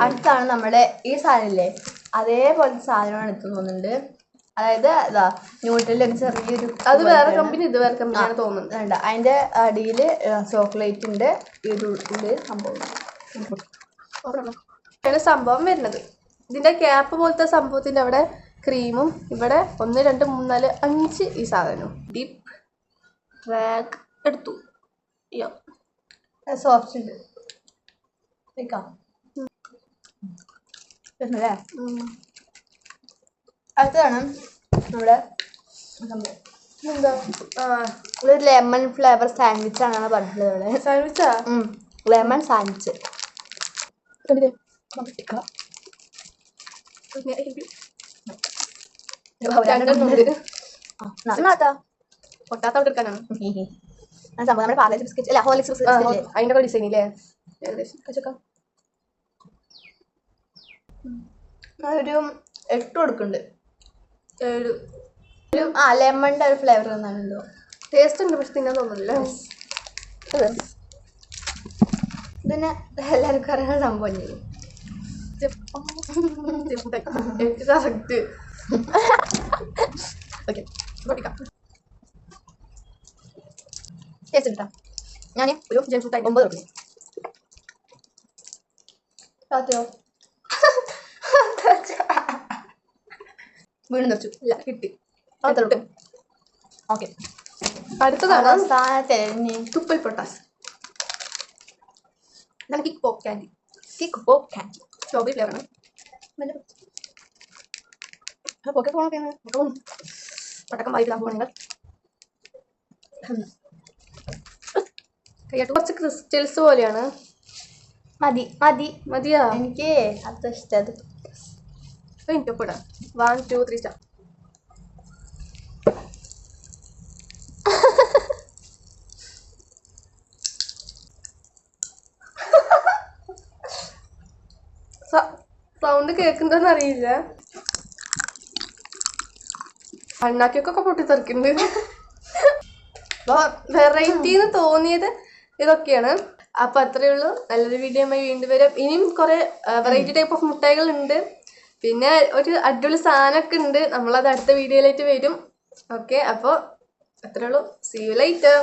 അടുത്താണ് നമ്മുടെ ഈ സാധനമില്ലേ, അതേപോലത്തെ സാധനമാണ് എടുത്തു തോന്നുന്നുണ്ട്. അതായത് അതാ ന്യൂട്രലിൽ ഒരു ചെറിയൊരു, അത് വേറെ കമ്പനി, ഇത് വേറെ കമ്പനിയാണ് തോന്നുന്നുണ്ട്. വേണ്ട, അതിൻ്റെ അടിയിൽ ചോക്ലേറ്റ് ഉണ്ട്, ഉള്ളിൽ സംഭവം സംഭവം വരുന്നത്. ഇതിന്റെ ക്യാപ്പ് പോലത്തെ സംഭവത്തിന്റെ അവിടെ ക്രീമും, ഇവിടെ 1 2 3 4 5 ഈ സാധനവും. ഡിപ്പ് റാഗ് എടുത്തു. സോഫ്റ്റ് ഉണ്ട് അല്ലേ. അടുത്താണ് നമ്മുടെ സംഭവം. എന്താ ഒരു ലെമൺ ഫ്ലേവർ സാൻഡ്വിച്ച് ആണ് പറഞ്ഞിട്ടുള്ളത് ഇവിടെ. സാൻഡ്വിച്ചാ? Lemon sandwich. പൊട്ടാത്തോട്ടെടുക്കാനാണ് സംഭവം നമ്മുടെ പാർലേജ് ബിസ്ക്കറ്റ് അല്ല, ഹോർലിക്സ് ബിസ്ക്കറ്റ്. അതിന്റെ ഒക്കെ ഡിസൈൻ ഇല്ലേ? ഏകദേശം ഒരു 8 കൊടുക്കുന്നുണ്ട്. 7. ലെമണിന്റെ ഒരു ഫ്ലേവർ തന്നെയാണല്ലോ. ടേസ്റ്റ് ഉണ്ട്, പക്ഷെ തിന്നാൻ തോന്നുന്നില്ല. പിന്നെ എല്ലാവർക്കും അറിയാൻ സംഭവം എനിക്ക് കറക്റ്റ്. ഓക്കെ, ടേസ്റ്റ് കിട്ടാം. ഞാൻ ഒരു ജങ്ക് ഫുഡ് 9 കൊടുക്കും. വീണ്ടും നിറച്ചു. ഇല്ല, കിട്ടി. ഓക്കെ, അടുത്തതാണ് തുപ്പൽ പൊട്ടാസ്. ഇതാണ് kick pop candy. Kick pop candy strawberry ഫ്ലേവറാണ്. പടക്കം വായിക്കാൻ പോകണമെങ്കിൽ കയ്യാട്ട് കുറച്ച് ക്രിസ്റ്റൽസ് പോലെയാണ്. മതി മതി മതിയാ? എനിക്ക് അത്ര ഇഷ്ടം. എനിക്കപ്പെടാം. 1 2 3 സ്റ്റാർ. സൗണ്ട് കേൾക്കുന്നതെന്ന് അറിയില്ല. അണ്ണാക്കിയൊക്കെ പൊട്ടിത്തെറിക്കുന്നുണ്ട്. അപ്പോൾ വെറൈറ്റിന്ന് തോന്നിയത് ഇതൊക്കെയാണ്. അപ്പോൾ അത്രയേ ഉള്ളൂ. നല്ലൊരു വീഡിയോ വീണ്ടും വരും. ഇനിയും കുറേ വെറൈറ്റി ടൈപ്പ് ഓഫ് മുട്ടായികൾ ഉണ്ട്. പിന്നെ ഒരു അടിപൊളി സാധനമൊക്കെ ഉണ്ട്. നമ്മളത് അടുത്ത വീഡിയോയിലായിട്ട് വരും. ഓക്കെ, അപ്പോൾ അത്രയേ ഉള്ളൂ. See you lighter.